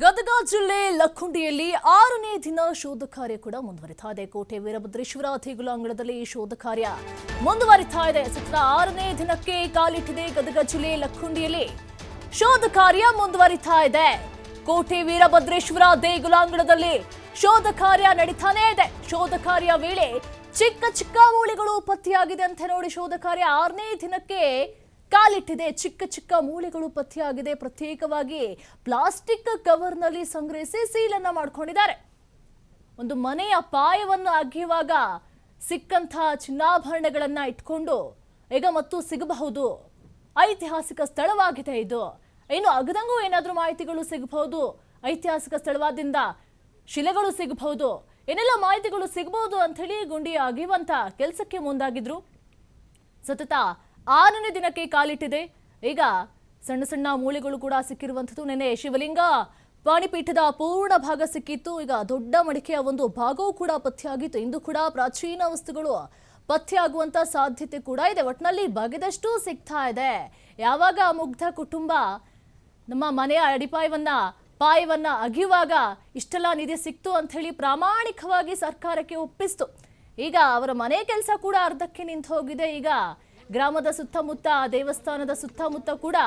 ಗದಗ ಜಿಲ್ಲೆ ಲಕ್ಕುಂಡಿಯಲ್ಲಿ 6ನೇ ದಿನ ಶೋಧ ಕಾರ್ಯ ಕೂಡ ಮುಂದುವರಿತಾ ಇದೆ. ಕೋಟೆ ವೀರಭದ್ರೇಶ್ವರ ದೇಗುಲ ಅಂಗಳದಲ್ಲಿ ಶೋಧ ಕಾರ್ಯ ಮುಂದುವರಿತಾ ಇದೆ. ಸತತ 6ನೇ ದಿನಕ್ಕೆ ಕಾಲಿಟ್ಟಿದೆ ಗದಗ ಜಿಲ್ಲೆ ಲಕ್ಕುಂಡಿಯಲ್ಲಿ ಶೋಧ ಕಾರ್ಯ ಮುಂದುವರಿತಾ ಇದೆ. ಕೋಟೆ ವೀರಭದ್ರೇಶ್ವರ ದೇಗುಲಾಂಗಣದಲ್ಲಿ ಶೋಧ ಕಾರ್ಯ ನಡೀತಾನೇ ಇದೆ. ಶೋಧ ಕಾರ್ಯ ವೇಳೆ ಚಿಕ್ಕ ಚಿಕ್ಕ ಮೂಳೆಗಳು ಪತ್ತೆಯಾಗಿದೆ ಅಂತ ನೋಡಿ ಶೋಧ ಕಾರ್ಯ 6ನೇ ದಿನಕ್ಕೆ ಕಾಲಿಟ್ಟಿದೆ. ಚಿಕ್ಕ ಚಿಕ್ಕ ಮೂಳೆಗಳು ಪತ್ತೆಯಾಗಿದೆ. ಪ್ರತ್ಯೇಕವಾಗಿ ಪ್ಲಾಸ್ಟಿಕ್ ಕವರ್ನಲ್ಲಿ ಸಂಗ್ರಹಿಸಿ ಸೀಲನ್ನ ಮಾಡ್ಕೊಂಡಿದ್ದಾರೆ. ಒಂದು ಮನೆಯ ಪಾಯವನ್ನು ಅಗೆಯುವಾಗ ಸಿಕ್ಕಂತಹ ಚಿನ್ನಾಭರಣಗಳನ್ನ ಇಟ್ಕೊಂಡು ಈಗ ಮತ್ತು ಸಿಗಬಹುದು. ಐತಿಹಾಸಿಕ ಸ್ಥಳವಾಗಿದೆ ಇದು. ಇನ್ನು ಅಗದಂಗೂ ಏನಾದರೂ ಮಾಹಿತಿಗಳು ಸಿಗಬಹುದು. ಐತಿಹಾಸಿಕ ಸ್ಥಳವಾದಿಂದ ಶಿಲೆಗಳು ಸಿಗಬಹುದು. ಏನೆಲ್ಲ ಮಾಹಿತಿಗಳು ಸಿಗಬಹುದು ಅಂತ ಹೇಳಿ ಗುಂಡಿ ಅಗೆಯುವಂತ ಕೆಲಸಕ್ಕೆ ಮುಂದಾಗಿದ್ರು. ಸತತ 6ನೇ ದಿನಕ್ಕೆ ಕಾಲಿಟ್ಟಿದೆ. ಈಗ ಸಣ್ಣ ಸಣ್ಣ ಮೂಳೆಗಳು ಕೂಡ ಸಿಕ್ಕಿರುವಂಥದ್ದು. ನೆನೆ ಶಿವಲಿಂಗ ಪಾಣಿಪೀಠದ ಪೂರ್ಣ ಭಾಗ ಸಿಕ್ಕಿತ್ತು. ಈಗ ದೊಡ್ಡ ಮಡಿಕೆಯ ಒಂದು ಭಾಗವೂ ಕೂಡ ಪತ್ತೆಯಾಗಿತ್ತು. ಇಂದು ಕೂಡ ಪ್ರಾಚೀನ ವಸ್ತುಗಳು ಪತ್ತೆಯಾಗುವಂತ ಸಾಧ್ಯತೆ ಕೂಡ ಇದೆ. ಒಟ್ಟಿನಲ್ಲಿ ಬಗೆದಷ್ಟು ಸಿಗ್ತಾ ಇದೆ. ಯಾವಾಗ ಮುಗ್ಧ ಕುಟುಂಬ ನಮ್ಮ ಮನೆಯ ಪಾಯವನ್ನ ಅಗಿಯುವಾಗ ಇಷ್ಟೆಲ್ಲ ನಿಧಿ ಸಿಕ್ತು ಅಂತ ಹೇಳಿ ಪ್ರಾಮಾಣಿಕವಾಗಿ ಸರ್ಕಾರಕ್ಕೆ ಒಪ್ಪಿಸ್ತು. ಈಗ ಅವರ ಮನೆ ಕೆಲಸ ಕೂಡ ಅರ್ಧಕ್ಕೆ ನಿಂತು ಹೋಗಿದೆ. ಈಗ ಗ್ರಾಮದ ಸುತ್ತಮುತ್ತ, ದೇವಸ್ಥಾನದ ಸುತ್ತಮುತ್ತ ಕೂಡ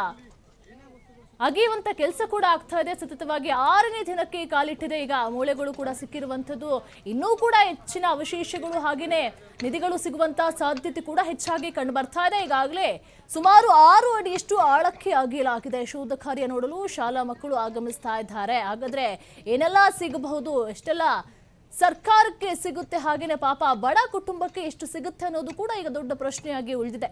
ಅಗೆಯುವಂತ ಕೆಲಸ ಕೂಡ ಆಗ್ತಾ ಇದೆ. ಸತತವಾಗಿ 6ನೇ ದಿನಕ್ಕೆ ಕಾಲಿಟ್ಟಿದೆ. ಈಗ ಮೂಳೆಗಳು ಕೂಡ ಸಿಕ್ಕಿರುವಂಥದ್ದು. ಇನ್ನೂ ಕೂಡ ಹೆಚ್ಚಿನ ಅವಶೇಷಗಳು ಹಾಗೇನೆ ನಿಧಿಗಳು ಸಿಗುವಂತ ಸಾಧ್ಯತೆ ಕೂಡ ಹೆಚ್ಚಾಗಿ ಕಂಡು ಬರ್ತಾ ಇದೆ. ಈಗಾಗಲೇ ಸುಮಾರು 6 ಅಡಿಯಷ್ಟು ಆಳಕ್ಕೆ ಅಗೆಯಲಾಗಿದೆ. ಶೋಧ ಕಾರ್ಯ ನೋಡಲು ಶಾಲಾ ಮಕ್ಕಳು ಆಗಮಿಸ್ತಾ ಇದ್ದಾರೆ. ಹಾಗಾದ್ರೆ ಏನೆಲ್ಲ ಸಿಗಬಹುದು, ಎಷ್ಟೆಲ್ಲ ಸರ್ಕಾರಕ್ಕೆ ಸಿಗುತ್ತೆ, ಹಾಗೇನೆ ಪಾಪ ಬಡ ಕುಟುಂಬಕ್ಕೆ ಎಷ್ಟು ಸಿಗುತ್ತೆ ಅನ್ನೋದು ಕೂಡ ಈಗ ದೊಡ್ಡ ಪ್ರಶ್ನೆಯಾಗಿ ಉಳಿದಿದೆ.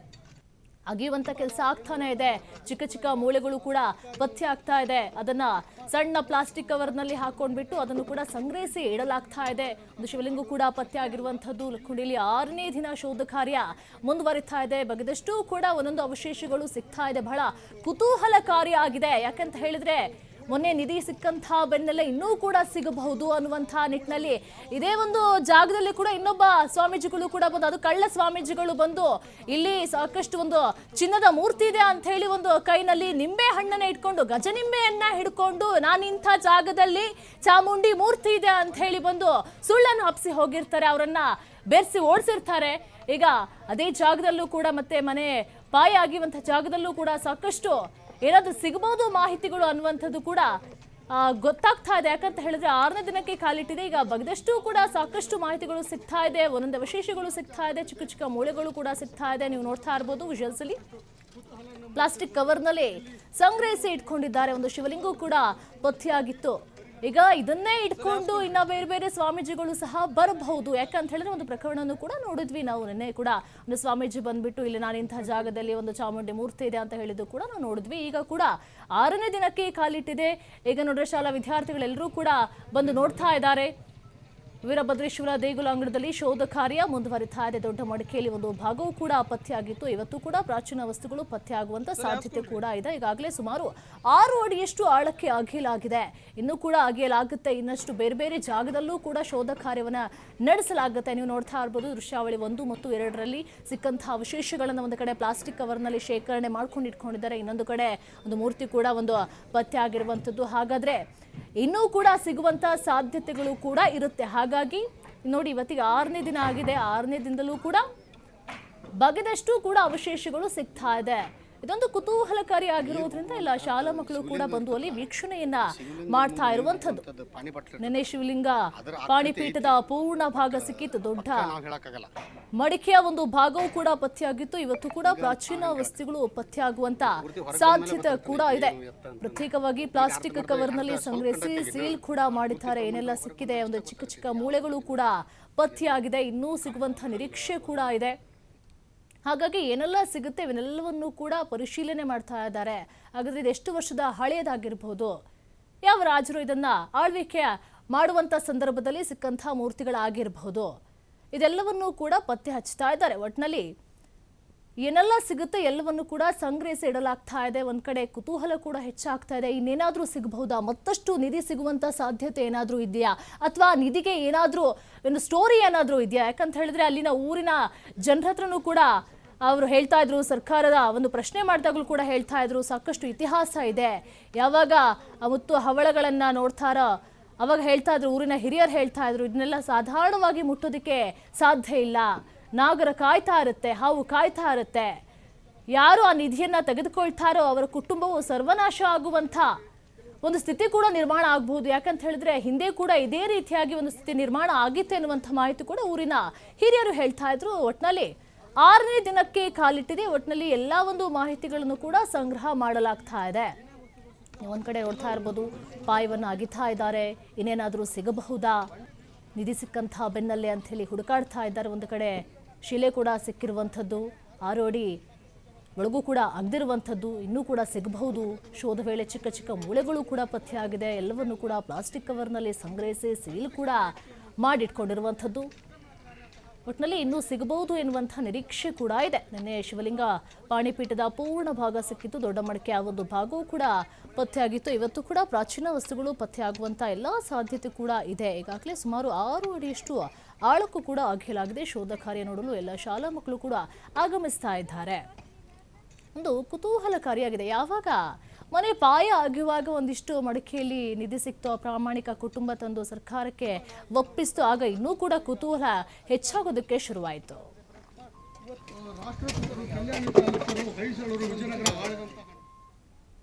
ಅಗೆಯುವಂತ ಕೆಲಸ ಆಗ್ತಾನೆ ಇದೆ. ಚಿಕ್ಕ ಚಿಕ್ಕ ಮೂಳೆಗಳು ಕೂಡ ಪತ್ತೆ ಆಗ್ತಾ ಇದೆ. ಅದನ್ನ ಸಣ್ಣ ಪ್ಲಾಸ್ಟಿಕ್ ಕವರ್ನಲ್ಲಿ ಹಾಕೊಂಡ್ಬಿಟ್ಟು ಅದನ್ನು ಕೂಡ ಸಂಗ್ರಹಿಸಿ ಇಡಲಾಗ್ತಾ ಇದೆ. ಒಂದು ಶಿವಲಿಂಗ ಕೂಡ ಪತ್ತೆ ಆಗಿರುವಂತದ್ದು. ಲಕ್ಕುಂಡಿಯಲ್ಲಿ 6ನೇ ದಿನ ಶೋಧ ಕಾರ್ಯ ಮುಂದುವರಿತಾ ಇದೆ. ಬಗೆದಷ್ಟು ಕೂಡ ಒಂದೊಂದು ಅವಶೇಷಗಳು ಸಿಗ್ತಾ ಇದೆ. ಬಹಳ ಕುತೂಹಲಕಾರಿ ಆಗಿದೆ. ಯಾಕಂತ ಹೇಳಿದ್ರೆ ಮೊನ್ನೆ ನಿಧಿ ಸಿಕ್ಕಂತಹ ಬೆನ್ನೆಲ್ಲ ಇನ್ನೂ ಕೂಡ ಸಿಗಬಹುದು ಅನ್ನುವಂತಹ ನಿಟ್ಟಿನಲ್ಲಿ ಇದೇ ಒಂದು ಜಾಗದಲ್ಲಿ ಕೂಡ ಇನ್ನೊಬ್ಬ ಸ್ವಾಮೀಜಿಗಳು ಕೂಡ ಬಂದು, ಅದು ಕಳ್ಳ ಸ್ವಾಮೀಜಿಗಳು ಬಂದು ಇಲ್ಲಿ ಸಾಕಷ್ಟು ಒಂದು ಚಿನ್ನದ ಮೂರ್ತಿ ಇದೆ ಅಂತ ಹೇಳಿ ಒಂದು ಕೈನಲ್ಲಿ ನಿಂಬೆ ಹಣ್ಣನ್ನ ಇಟ್ಕೊಂಡು, ಗಜನಿಂಬೆಯನ್ನ ಹಿಡ್ಕೊಂಡು, ನಾನು ಇಂಥ ಜಾಗದಲ್ಲಿ ಚಾಮುಂಡಿ ಮೂರ್ತಿ ಇದೆ ಅಂತ ಹೇಳಿ ಬಂದು ಸುಳ್ಳನ್ನು ಹಬ್ಸಿ ಹೋಗಿರ್ತಾರೆ. ಅವರನ್ನ ಬೆರೆಸಿ ಓಡಿಸಿರ್ತಾರೆ. ಈಗ ಅದೇ ಜಾಗದಲ್ಲೂ ಕೂಡ ಮತ್ತೆ ಮನೆ ಪಾಯ ಆಗಿರುವಂತಹ ಜಾಗದಲ್ಲೂ ಕೂಡ ಸಾಕಷ್ಟು ಏನಾದ್ರೂ ಸಿಗಬಹುದು ಮಾಹಿತಿಗಳು ಅನ್ನುವಂಥದ್ದು ಕೂಡ ಗೊತ್ತಾಗ್ತಾ ಇದೆ. ಯಾಕಂತ ಹೇಳಿದ್ರೆ 6ನೇ ದಿನಕ್ಕೆ ಕಾಲಿಟ್ಟಿದೆ. ಈಗ ಬಗ್ದಷ್ಟು ಕೂಡ ಸಾಕಷ್ಟು ಮಾಹಿತಿಗಳು ಸಿಗ್ತಾ ಇದೆ. ಒಂದೊಂದು ಅವಶೇಷಗಳು ಸಿಗ್ತಾ ಇದೆ. ಚಿಕ್ಕ ಚಿಕ್ಕ ಮೂಳೆಗಳು ಕೂಡ ಸಿಗ್ತಾ ಇದೆ. ನೀವು ನೋಡ್ತಾ ಇರ್ಬೋದು ವಿಜುವಲ್ಸ್ ಅಲ್ಲಿ. ಪ್ಲಾಸ್ಟಿಕ್ ಕವರ್ನಲ್ಲಿ ಸಂಗ್ರಹಿಸಿ ಇಟ್ಕೊಂಡಿದ್ದಾರೆ. ಒಂದು ಶಿವಲಿಂಗ ಕೂಡ ಪತ್ತೆಯಾಗಿತ್ತು. ಈಗ ಇದನ್ನೇ ಇಟ್ಕೊಂಡು ಇನ್ನ ಬೇರೆ ಬೇರೆ ಸ್ವಾಮೀಜಿಗಳು ಸಹ ಬರಬಹುದು. ಯಾಕಂತ ಹೇಳಿದ್ರೆ ಒಂದು ಪ್ರಕರಣವನ್ನು ಕೂಡ ನೋಡಿದ್ವಿ ನಾವು. ನಿನ್ನೆ ಕೂಡ ಒಂದು ಸ್ವಾಮೀಜಿ ಬಂದ್ಬಿಟ್ಟು ಇಲ್ಲಿ ನಾನು ಇಂತಹ ಜಾಗದಲ್ಲಿ ಒಂದು ಚಾಮುಂಡಿ ಮೂರ್ತಿ ಇದೆ ಅಂತ ಹೇಳಿದ್ದು ಕೂಡ ನಾವು ನೋಡಿದ್ವಿ. ಈಗ ಕೂಡ 6ನೇ ದಿನಕ್ಕೆ ಕಾಲಿಟ್ಟಿದೆ. ಈಗ ನೋಡ್ರೆ ಶಾಲಾ ವಿದ್ಯಾರ್ಥಿಗಳೆಲ್ಲರೂ ಕೂಡ ಬಂದು ನೋಡ್ತಾ ಇದ್ದಾರೆ. ವೀರಭದ್ರೇಶ್ವರ ದೇಗುಲ ಅಂಗಳದಲ್ಲಿ ಶೋಧ ಕಾರ್ಯ ಮುಂದುವರಿತಾ ಇದೆ. ದೊಡ್ಡ ಮಡಿಕೆಯಲ್ಲಿ ಒಂದು ಭಾಗವೂ ಕೂಡ ಪತ್ತೆಯಾಗಿತ್ತು. ಇವತ್ತು ಕೂಡ ಪ್ರಾಚೀನ ವಸ್ತುಗಳು ಪತ್ತೆಯಾಗುವಂತ ಸಾಧ್ಯತೆ ಕೂಡ ಇದೆ. ಈಗಾಗಲೇ ಸುಮಾರು 6 ಅಡಿಯಷ್ಟು ಆಳಕ್ಕೆ ಅಗೆಯಲಾಗಿದೆ. ಇನ್ನೂ ಕೂಡ ಅಗೆಯಲಾಗುತ್ತೆ. ಇನ್ನಷ್ಟು ಬೇರೆ ಬೇರೆ ಜಾಗದಲ್ಲೂ ಕೂಡ ಶೋಧ ಕಾರ್ಯವನ್ನ ನಡೆಸಲಾಗುತ್ತೆ. ನೀವು ನೋಡ್ತಾ ಇರ್ಬೋದು ದೃಶ್ಯಾವಳಿ 1 ಮತ್ತು 2ರಲ್ಲಿ ಸಿಕ್ಕಂತಹ ಅವಶೇಷಗಳನ್ನು ಒಂದು ಕಡೆ ಪ್ಲಾಸ್ಟಿಕ್ ಕವರ್ನಲ್ಲಿ ಶೇಖರಣೆ ಮಾಡ್ಕೊಂಡು ಇಟ್ಕೊಂಡಿದ್ದಾರೆ. ಇನ್ನೊಂದು ಕಡೆ ಒಂದು ಮೂರ್ತಿ ಕೂಡ ಒಂದು ಪತ್ತೆ ಆಗಿರುವಂಥದ್ದು. ಹಾಗಾದ್ರೆ ಇನ್ನೂ ಕೂಡ ಸಿಗುವಂತ ಸಾಧ್ಯತೆಗಳು ಕೂಡ ಇರುತ್ತೆ. ಹಾಗಾಗಿ ನೋಡಿ ಇವತ್ತಿಗೆ 6ನೇ ದಿನ ಆಗಿದೆ. 6ನೇ ದಿನದಲ್ಲೂ ಕೂಡ ಬಗೆದಷ್ಟು ಕೂಡ ಅವಶೇಷಗಳು ಸಿಗ್ತಾ ಇದೆ. ಇದೊಂದು ಕುತೂಹಲಕಾರಿ ಆಗಿರೋದ್ರಿಂದ ಇಲ್ಲ ಶಾಲಾ ಮಕ್ಕಳು ಕೂಡ ಬಂದು ಅಲ್ಲಿ ವೀಕ್ಷಣೆಯನ್ನ ಮಾಡ್ತಾ ಇರುವಂತದ್ದು. ನೆನೆ ಶಿವಲಿಂಗ ಪಾಣಿಪೀಠದ ಪೂರ್ಣ ಭಾಗ ಸಿಕ್ಕಿತ್ತು. ದೊಡ್ಡ ಮಡಿಕೆಯ ಒಂದು ಭಾಗವೂ ಕೂಡ ಪತ್ತೆಯಾಗಿತ್ತು. ಇವತ್ತು ಕೂಡ ಪ್ರಾಚೀನ ವಸ್ತುಗಳು ಪತ್ತೆಯಾಗುವಂತ ಸಾಧ್ಯತೆ ಕೂಡ ಇದೆ. ಪ್ರತ್ಯೇಕವಾಗಿ ಪ್ಲಾಸ್ಟಿಕ್ ಕವರ್ನಲ್ಲಿ ಸಂಗ್ರಹಿಸಿ ಸೀಲ್ ಕೂಡ ಮಾಡಿದ್ದಾರೆ. ಏನೆಲ್ಲ ಸಿಕ್ಕಿದೆ, ಒಂದು ಚಿಕ್ಕ ಚಿಕ್ಕ ಮೂಳೆಗಳು ಕೂಡ ಪತ್ತೆಯಾಗಿದೆ. ಇನ್ನೂ ಸಿಗುವಂತ ನಿರೀಕ್ಷೆ ಕೂಡ ಇದೆ. ಹಾಗಾಗಿ ಏನೆಲ್ಲ ಸಿಗುತ್ತೆ ಇವನ್ನೆಲ್ಲವನ್ನು ಕೂಡ ಪರಿಶೀಲನೆ ಮಾಡ್ತಾ ಇದ್ದಾರೆ. ಹಾಗಾದ್ರೆ ಇದು ಎಷ್ಟು ವರ್ಷದ ಹಳೆಯದಾಗಿರ್ಬೋದು, ಯಾವ ರಾಜರು ಇದನ್ನ ಆಳ್ವಿಕೆ ಮಾಡುವಂತ ಸಂದರ್ಭದಲ್ಲಿ ಸಿಕ್ಕಂತಹ ಮೂರ್ತಿಗಳಾಗಿರಬಹುದು, ಇದೆಲ್ಲವನ್ನೂ ಕೂಡ ಪತ್ತೆ ಹಚ್ತಾ ಇದ್ದಾರೆ. ಒಟ್ಟಿನಲ್ಲಿ ಏನೆಲ್ಲ ಸಿಗುತ್ತೆ ಎಲ್ಲವನ್ನು ಕೂಡ ಸಂಗ್ರಹಿಸಿ ಇಡಲಾಗ್ತಾ ಇದೆ. ಒಂದ್ ಕಡೆ ಕುತೂಹಲ ಕೂಡ ಹೆಚ್ಚಾಗ್ತಾ ಇದೆ. ಇನ್ನೇನಾದ್ರೂ ಸಿಗಬಹುದಾ, ಮತ್ತಷ್ಟು ನಿಧಿ ಸಿಗುವಂತ ಸಾಧ್ಯತೆ ಏನಾದ್ರೂ ಇದೆಯಾ, ಅಥವಾ ನಿಧಿಗೆ ಏನಾದ್ರೂ ಒಂದು ಸ್ಟೋರಿ ಏನಾದ್ರೂ ಇದೆಯಾ? ಯಾಕಂತ ಹೇಳಿದ್ರೆ ಅಲ್ಲಿನ ಊರಿನ ಜನರ ಹತ್ರನೂ ಕೂಡ ಅವರು ಹೇಳ್ತಾ ಇದ್ರು, ಸರ್ಕಾರದ ಒಂದು ಪ್ರಶ್ನೆ ಮಾಡಿದಾಗಲೂ ಕೂಡ ಹೇಳ್ತಾ ಇದ್ರು ಸಾಕಷ್ಟು ಇತಿಹಾಸ ಇದೆ. ಯಾವಾಗ ಮುತ್ತು ಹವಳಗಳನ್ನ ನೋಡ್ತಾರೋ ಅವಾಗ ಹೇಳ್ತಾ ಇದ್ರು, ಊರಿನ ಹಿರಿಯರು ಹೇಳ್ತಾ ಇದ್ರು, ಇದನ್ನೆಲ್ಲ ಸಾಧಾರಣವಾಗಿ ಮುಟ್ಟೋದಕ್ಕೆ ಸಾಧ್ಯ ಇಲ್ಲ. ನಾಗರ ಕಾಯ್ತಾ ಇರುತ್ತೆ, ಹಾವು ಕಾಯ್ತಾ ಇರುತ್ತೆ. ಯಾರು ಆ ನಿಧಿಯನ್ನ ತೆಗೆದುಕೊಳ್ತಾರೋ ಅವರ ಕುಟುಂಬವು ಸರ್ವನಾಶ ಆಗುವಂಥ ಒಂದು ಸ್ಥಿತಿ ಕೂಡ ನಿರ್ಮಾಣ ಆಗಬಹುದು. ಯಾಕಂತ ಹೇಳಿದ್ರೆ ಹಿಂದೆ ಕೂಡ ಇದೇ ರೀತಿಯಾಗಿ ಒಂದು ಸ್ಥಿತಿ ನಿರ್ಮಾಣ ಆಗಿತ್ತು ಎನ್ನುವಂಥ ಮಾಹಿತಿ ಕೂಡ ಊರಿನ ಹಿರಿಯರು ಹೇಳ್ತಾ ಇದ್ರು. ಒಟ್ಟಿನಲ್ಲಿ 6ನೇ ದಿನಕ್ಕೆ ಕಾಲಿಟ್ಟಿದೆ. ಒಟ್ಟಿನಲ್ಲಿ ಎಲ್ಲ ಒಂದು ಮಾಹಿತಿಗಳನ್ನು ಕೂಡ ಸಂಗ್ರಹ ಮಾಡಲಾಗ್ತಾ ಇದೆ. ಒಂದ್ ಕಡೆ ನೋಡ್ತಾ ಇರ್ಬೋದು, ಪಾಯವನ್ನು ಅಗಿತಾ ಇದ್ದಾರೆ, ಇನ್ನೇನಾದರೂ ಸಿಗಬಹುದಾ, ನಿಧಿ ಸಿಕ್ಕಂಥ ಬೆನ್ನಲ್ಲೇ ಅಂತ ಹೇಳಿ ಹುಡುಕಾಡ್ತಾ ಇದ್ದಾರೆ. ಒಂದು ಕಡೆ ಶಿಲೆ ಕೂಡ ಸಿಕ್ಕಿರುವಂಥದ್ದು, 6 ಅಡಿ ಒಳಗೂ ಕೂಡ ಅಗ್ದಿರುವಂಥದ್ದು, ಇನ್ನೂ ಕೂಡ ಸಿಗಬಹುದು. ಶೋಧ ವೇಳೆ ಚಿಕ್ಕ ಚಿಕ್ಕ ಮೂಳೆಗಳು ಕೂಡ ಪತ್ತೆಯಾಗಿದೆ. ಎಲ್ಲವನ್ನು ಕೂಡ ಪ್ಲಾಸ್ಟಿಕ್ ಕವರ್ನಲ್ಲಿ ಸಂಗ್ರಹಿಸಿ ಸೀಲ್ ಕೂಡ ಮಾಡಿಟ್ಕೊಂಡಿರುವಂಥದ್ದು. ಒಟ್ಟಿನಲ್ಲಿ ಇನ್ನೂ ಸಿಗಬಹುದು ಎನ್ನುವಂಥ ನಿರೀಕ್ಷೆ ಕೂಡ ಇದೆ. ನಿನ್ನೆ ಶಿವಲಿಂಗ ಪಾಣಿಪೀಠದ ಪೂರ್ಣ ಭಾಗ ಸಿಕ್ಕಿತ್ತು, ದೊಡ್ಡ ಮಡಿಕೆ ಆ ಒಂದು ಭಾಗವೂ ಕೂಡ ಪತ್ತೆಯಾಗಿತ್ತು. ಇವತ್ತು ಕೂಡ ಪ್ರಾಚೀನ ವಸ್ತುಗಳು ಪತ್ತೆಯಾಗುವಂಥ ಎಲ್ಲ ಸಾಧ್ಯತೆ ಕೂಡ ಇದೆ. ಈಗಾಗಲೇ ಸುಮಾರು 6 ಅಡಿಯಷ್ಟು ಆಳಕ್ಕೂ ಕೂಡ ಅಗೆಯಲಾಗಿದೆ. ಶೋಧ ಕಾರ್ಯ ನೋಡಲು ಎಲ್ಲ ಶಾಲಾ ಮಕ್ಕಳು ಕೂಡ ಆಗಮಿಸ್ತಾ ಇದ್ದಾರೆ. ಒಂದು ಕುತೂಹಲಕಾರಿಯಾಗಿದೆ. ಯಾವಾಗ ಮನೆ ಪಾಯ ಅಗೆಯುವಾಗ ಒಂದಿಷ್ಟು ಮಡಿಕೆಯಲ್ಲಿ ನಿಧಿ ಸಿಕ್ತೋ, ಪ್ರಾಮಾಣಿಕ ಕುಟುಂಬ ತಂದು ಸರ್ಕಾರಕ್ಕೆ ಒಪ್ಪಿಸ್ತು, ಆಗ ಇನ್ನೂ ಕೂಡ ಕುತೂಹಲ ಹೆಚ್ಚಾಗೋದಕ್ಕೆ ಶುರುವಾಯಿತು.